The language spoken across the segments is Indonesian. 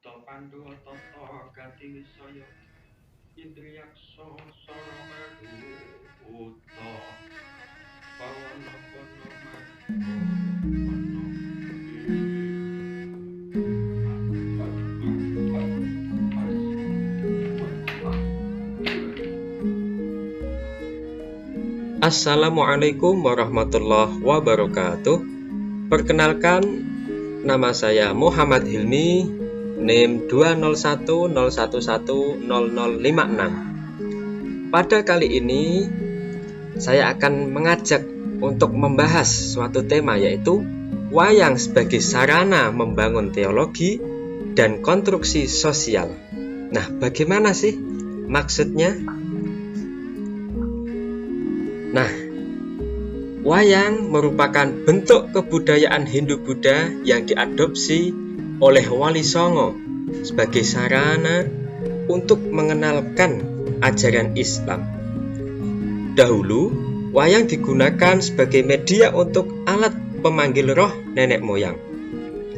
Pandu Toto Gati Wisaya Indriyakso Soromaru Uto Pawana Pono Assalamualaikum warahmatullahi wabarakatuh. Perkenalkan, nama saya Muhammad Hilmi, NIM 201110056. Pada kali ini saya akan mengajak untuk membahas suatu tema, yaitu wayang sebagai sarana membangun teologi dan konstruksi sosial. Nah, bagaimana sih maksudnya? Nah, wayang merupakan bentuk kebudayaan Hindu-Buddha yang diadopsi oleh Wali Songo sebagai sarana untuk mengenalkan ajaran Islam. Dahulu, wayang digunakan sebagai media untuk alat pemanggil roh nenek moyang.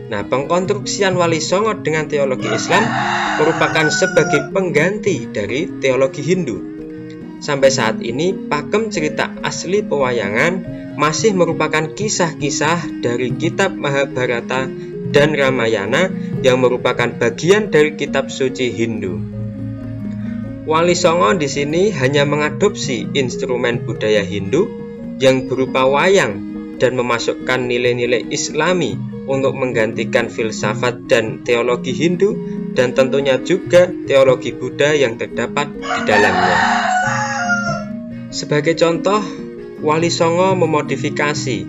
Nah, pengkonstruksian Wali Songo dengan teologi Islam merupakan sebagai pengganti dari teologi Hindu. Sampai saat ini, pakem cerita asli pewayangan masih merupakan kisah-kisah dari kitab Mahabharata dan Ramayana yang merupakan bagian dari kitab suci Hindu. Wali Songo di sini hanya mengadopsi instrumen budaya Hindu yang berupa wayang dan memasukkan nilai-nilai Islami untuk menggantikan filsafat dan teologi Hindu dan tentunya juga teologi Buddha yang terdapat di dalamnya. Sebagai contoh, Wali Songo memodifikasi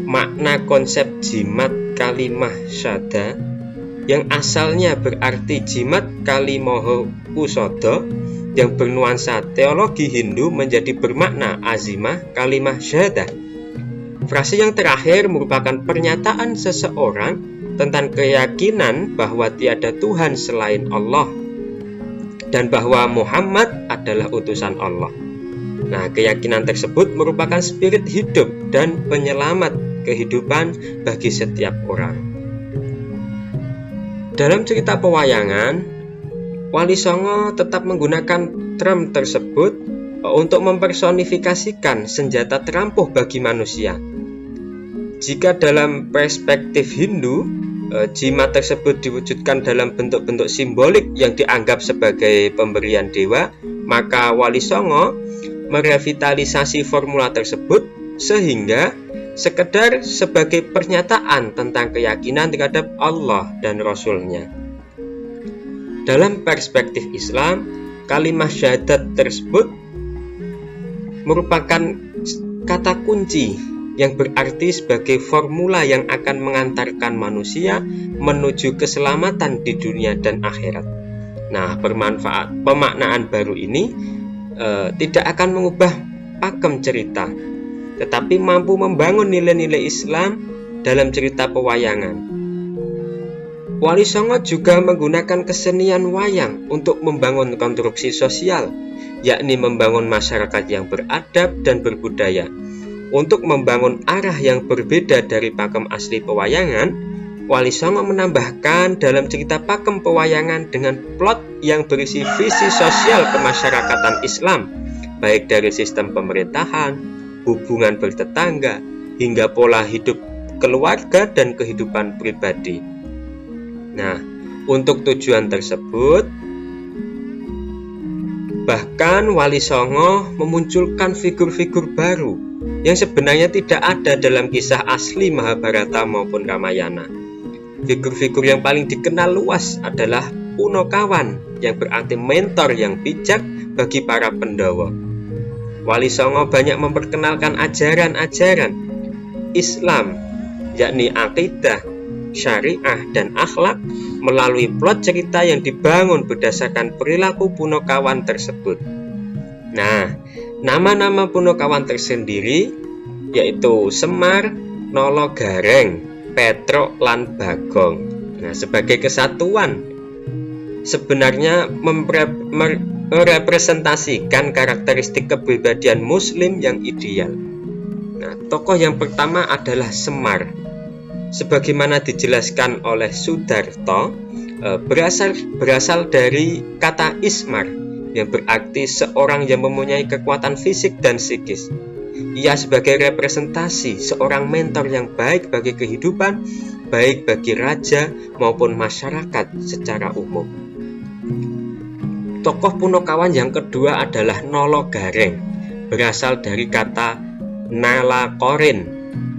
makna konsep jimat kalimah syada yang asalnya berarti jimat kalimoho kusodo yang bernuansa teologi Hindu menjadi bermakna azimah kalimah syahadah. Frase yang terakhir merupakan pernyataan seseorang tentang keyakinan bahwa tiada Tuhan selain Allah dan bahwa Muhammad adalah utusan Allah. Nah, keyakinan tersebut merupakan spirit hidup dan penyelamat kehidupan bagi setiap orang. Dalam cerita pewayangan, Wali Songo tetap menggunakan term tersebut untuk mempersonifikasikan senjata terampuh bagi manusia. Jika dalam perspektif Hindu, jimat tersebut diwujudkan dalam bentuk-bentuk simbolik yang dianggap sebagai pemberian dewa, maka Wali Songo merevitalisasi formula tersebut sehingga sekedar sebagai pernyataan tentang keyakinan terhadap Allah dan Rasul-Nya. Dalam perspektif Islam, kalimat syahadat tersebut merupakan kata kunci yang berarti sebagai formula yang akan mengantarkan manusia menuju keselamatan di dunia dan akhirat. Nah, pemaknaan baru ini tidak akan mengubah pakem cerita, tetapi mampu membangun nilai-nilai Islam dalam cerita pewayangan. Wali Songo juga menggunakan kesenian wayang untuk membangun konstruksi sosial, yakni membangun masyarakat yang beradab dan berbudaya. Untuk membangun arah yang berbeda dari pakem asli pewayangan, Wali Songo menambahkan dalam cerita pakem pewayangan dengan plot yang berisi visi sosial kemasyarakatan Islam, baik dari sistem pemerintahan, hubungan bertetangga, hingga pola hidup keluarga dan kehidupan pribadi. Nah, untuk tujuan tersebut, bahkan Wali Songo memunculkan figur-figur baru yang sebenarnya tidak ada dalam kisah asli Mahabharata maupun Ramayana. Figur-figur yang paling dikenal luas adalah Punokawan, yang berarti mentor yang bijak bagi para Pandawa. Wali Songo banyak memperkenalkan ajaran-ajaran Islam, yakni akidah, syariah, dan akhlak melalui plot cerita yang dibangun berdasarkan perilaku Punokawan tersebut. Nah, nama-nama Punokawan tersendiri yaitu Semar, Nolo Gareng, Petro, lan Bagong. Nah, sebagai kesatuan sebenarnya merepresentasikan karakteristik kepribadian Muslim yang ideal. Nah, tokoh yang pertama adalah Semar. Sebagaimana dijelaskan oleh Sudarto, berasal dari kata ismar yang berarti seorang yang mempunyai kekuatan fisik dan psikis. Ia sebagai representasi seorang mentor yang baik bagi kehidupan, baik bagi raja maupun masyarakat secara umum. Tokoh Punokawan yang kedua adalah Nolo Gareng, berasal dari kata Nala Korin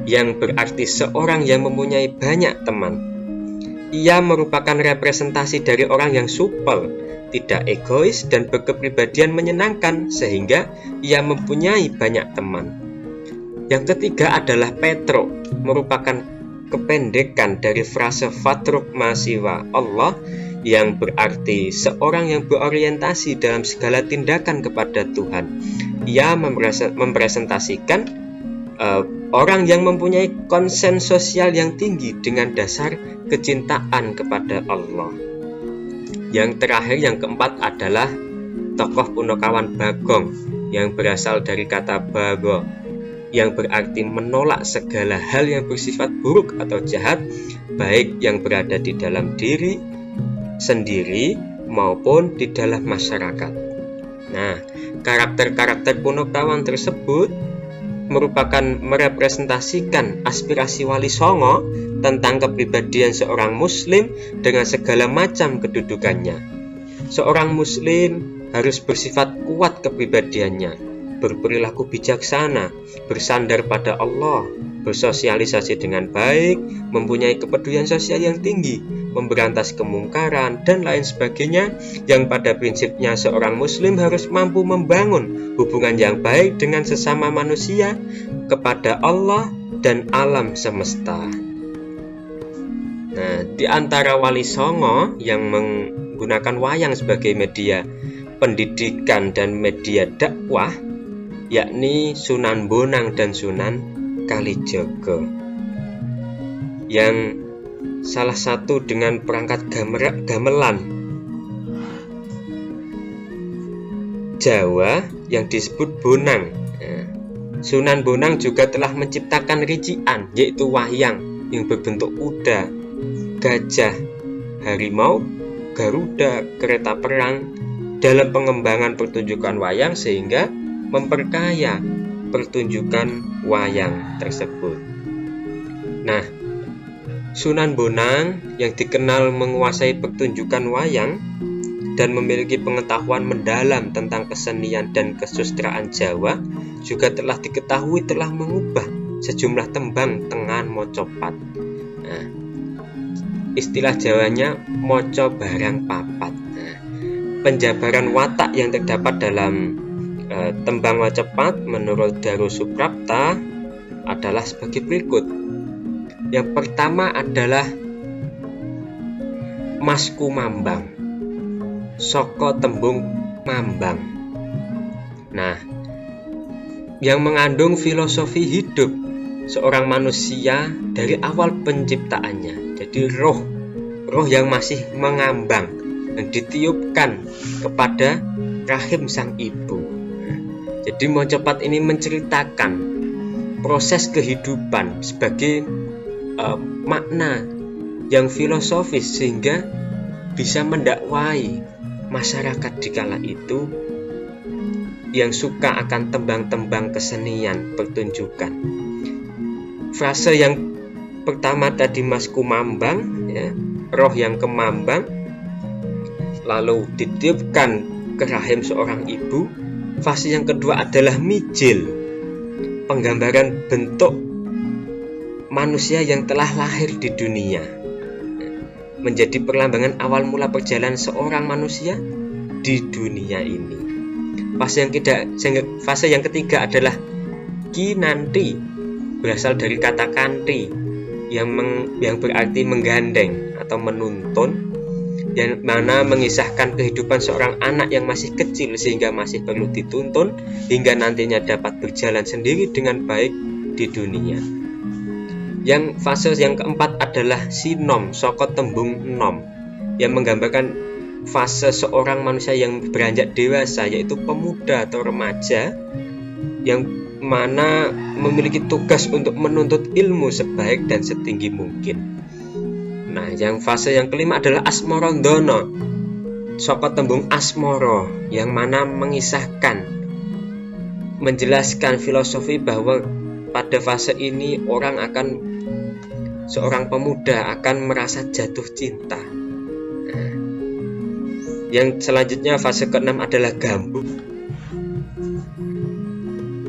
yang berarti seorang yang mempunyai banyak teman. Ia merupakan representasi dari orang yang supel, tidak egois dan berkepribadian menyenangkan sehingga ia mempunyai banyak teman. Yang ketiga adalah Petro, merupakan kependekan dari frase Fatruk Masiwa Allah yang berarti seorang yang berorientasi dalam segala tindakan kepada Tuhan. Ia mempresentasikan orang yang mempunyai konsen sosial yang tinggi dengan dasar kecintaan kepada Allah. Yang terakhir, yang keempat adalah tokoh Punokawan Bagong yang berasal dari kata bago yang berarti menolak segala hal yang bersifat buruk atau jahat, baik yang berada di dalam diri sendiri maupun di dalam masyarakat. Nah, karakter-karakter Punokawan tersebut merupakan merepresentasikan aspirasi Wali Songo tentang kepribadian seorang muslim dengan segala macam kedudukannya. Seorang muslim harus bersifat kuat kepribadiannya, berperilaku bijaksana, bersandar pada Allah, bersosialisasi dengan baik, mempunyai kepedulian sosial yang tinggi, memberantas kemungkaran, dan lain sebagainya, yang pada prinsipnya seorang muslim harus mampu membangun hubungan yang baik dengan sesama manusia, kepada Allah dan alam semesta. Nah, di antara Wali Songo yang menggunakan wayang sebagai media pendidikan dan media dakwah, yakni Sunan Bonang dan Sunan Kalijaga, yang salah satu dengan perangkat gamelan Jawa yang disebut bonang. Sunan Bonang juga telah menciptakan rician, yaitu wayang yang berbentuk kuda, gajah, harimau, garuda, kereta perang dalam pengembangan pertunjukan wayang sehingga memperkaya pertunjukan wayang tersebut. Nah, Sunan Bonang yang dikenal menguasai pertunjukan wayang dan memiliki pengetahuan mendalam tentang kesenian dan kesusastraan Jawa juga telah diketahui telah mengubah sejumlah tembang tengan mocopat. Nah, istilah Jawanya moco barang papat. Nah, penjabaran watak yang terdapat dalam tembang mocopat menurut Darusuprapta adalah sebagai berikut. Yang pertama adalah Masku Mambang, saka tembung mambang. Nah, yang mengandung filosofi hidup seorang manusia dari awal penciptaannya. Jadi roh yang masih mengambang dan ditiupkan kepada rahim sang ibu. Jadi mocopat ini menceritakan proses kehidupan sebagai makna yang filosofis sehingga bisa mendakwai masyarakat di kala itu yang suka akan tembang-tembang kesenian pertunjukan. Frase yang pertama tadi Masku Mambang, ya, roh yang kemambang, lalu ditiupkan ke rahim seorang ibu. Fase yang kedua adalah mijil, penggambaran bentuk manusia yang telah lahir di dunia, menjadi perlambangan awal mula perjalanan seorang manusia di dunia ini. Fase yang ketiga adalah kinanti, berasal dari kata kanti yang berarti menggandeng atau menuntun, yang mana mengisahkan kehidupan seorang anak yang masih kecil sehingga masih perlu dituntun hingga nantinya dapat berjalan sendiri dengan baik di dunia. Yang fase yang keempat adalah sinom, saka tembung nom, yang menggambarkan fase seorang manusia yang beranjak dewasa, yaitu pemuda atau remaja yang mana memiliki tugas untuk menuntut ilmu sebaik dan setinggi mungkin. Nah, yang fase yang kelima adalah asmarandono. Saka tembung asmara yang mana mengisahkan, menjelaskan filosofi bahwa pada fase ini seorang pemuda akan merasa jatuh cinta. Nah, yang selanjutnya fase keenam adalah gambuh.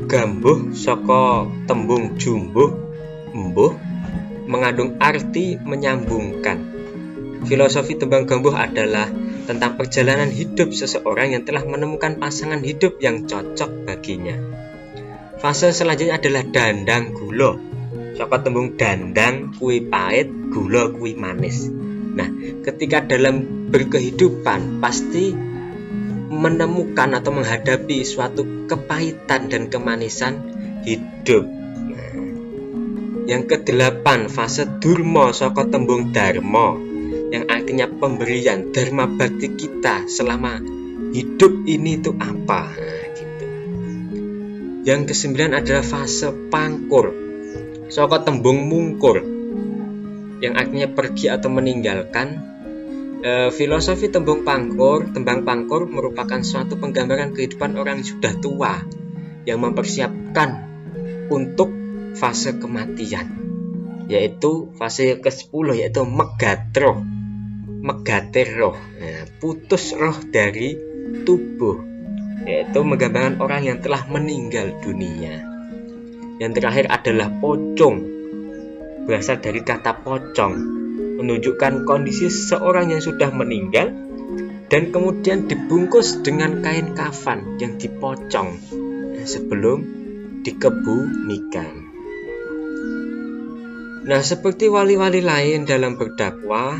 Gambuh saka tembung jumbuh, embuh, mengandung arti menyambungkan. Filosofi tembang gambuh adalah tentang perjalanan hidup seseorang yang telah menemukan pasangan hidup yang cocok baginya. Fase selanjutnya adalah dandang gula. Saka tembung dandang kuwi pahit, gula kuwi manis. Nah, ketika dalam berkehidupan pasti menemukan atau menghadapi suatu kepahitan dan kemanisan hidup. Nah, yang kedelapan fase durma saka tembung dharma yang artinya pemberian, dharma bakti kita selama hidup ini itu apa. Nah, gitu. Yang kesembilan adalah fase pangkur saka tembung mungkur yang artinya pergi atau meninggalkan. Filosofi tembang pangkur merupakan suatu penggambaran kehidupan orang yang sudah tua yang mempersiapkan untuk fase kematian, yaitu fase ke-10 yaitu megater roh, putus roh dari tubuh, yaitu menggambarkan orang yang telah meninggal dunia. Yang terakhir adalah pocong, berasal dari kata pocong, menunjukkan kondisi seseorang yang sudah meninggal dan kemudian dibungkus dengan kain kafan yang dipocong sebelum dikebumikan. Nah, seperti wali-wali lain dalam berdakwah,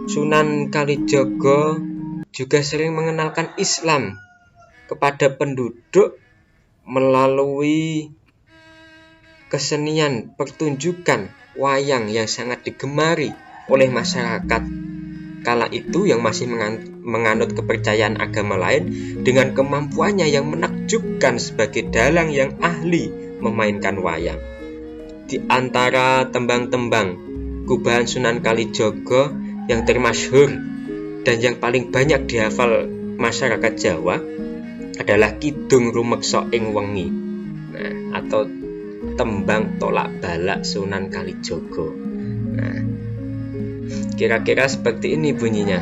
Sunan Kalijaga juga sering mengenalkan Islam kepada penduduk melalui kesenian pertunjukan wayang yang sangat digemari oleh masyarakat kala itu yang masih menganut kepercayaan agama lain dengan kemampuannya yang menakjubkan sebagai dalang yang ahli memainkan wayang. Di antara tembang-tembang gubahan Sunan Kalijaga yang termasyhur dan yang paling banyak dihafal masyarakat Jawa adalah Kidung Rumeksa ing Wengi, atau tembang tolak balak Sunan Kalijaga. Nah, kira-kira seperti ini bunyinya.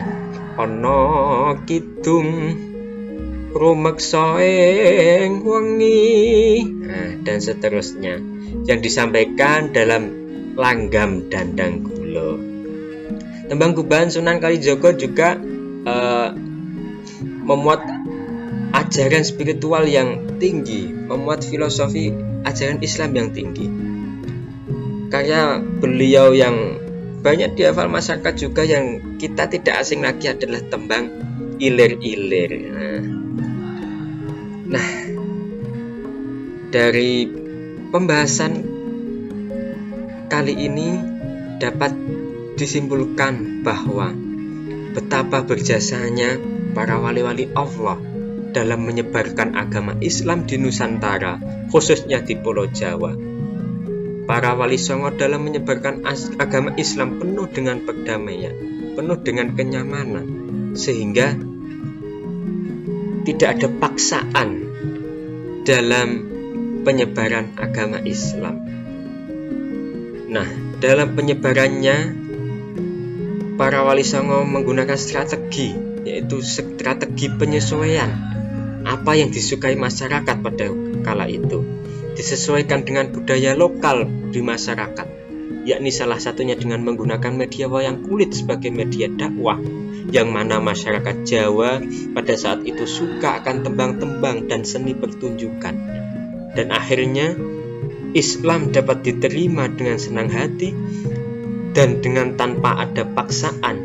Ana kidung rumeksa ing wengi, dan seterusnya yang disampaikan dalam langgam dandang gula. Tembang gubahan Sunan Kalijaga juga memuat ajaran spiritual yang tinggi, memuat filosofi ajaran Islam yang tinggi. Karya beliau yang banyak dihafal masyarakat juga yang kita tidak asing lagi adalah tembang ilir-ilir. Nah, dari pembahasan kali ini dapat disimpulkan bahwa betapa berjasanya para wali-wali Allah dalam menyebarkan agama Islam di Nusantara, khususnya di Pulau Jawa. Para wali songo dalam menyebarkan agama Islam penuh dengan perdamaian, penuh dengan kenyamanan, sehingga tidak ada paksaan dalam penyebaran agama Islam. Nah, dalam penyebarannya, para wali songo menggunakan strategi, yaitu strategi penyesuaian apa yang disukai masyarakat pada kala itu, disesuaikan dengan budaya lokal di masyarakat, yakni salah satunya dengan menggunakan media wayang kulit sebagai media dakwah, yang mana masyarakat Jawa pada saat itu suka akan tembang-tembang dan seni pertunjukan. Dan akhirnya Islam dapat diterima dengan senang hati dan dengan tanpa ada paksaan,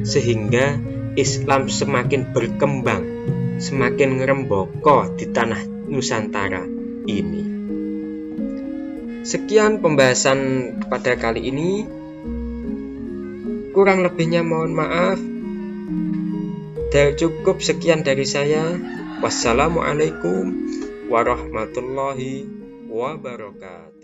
sehingga Islam semakin berkembang, semakin ngerembaka di tanah Nusantara ini. Sekian pembahasan pada kali ini. Kurang lebihnya mohon maaf. Cukup sekian dari saya. Wassalamualaikum warahmatullahi wabarakatuh.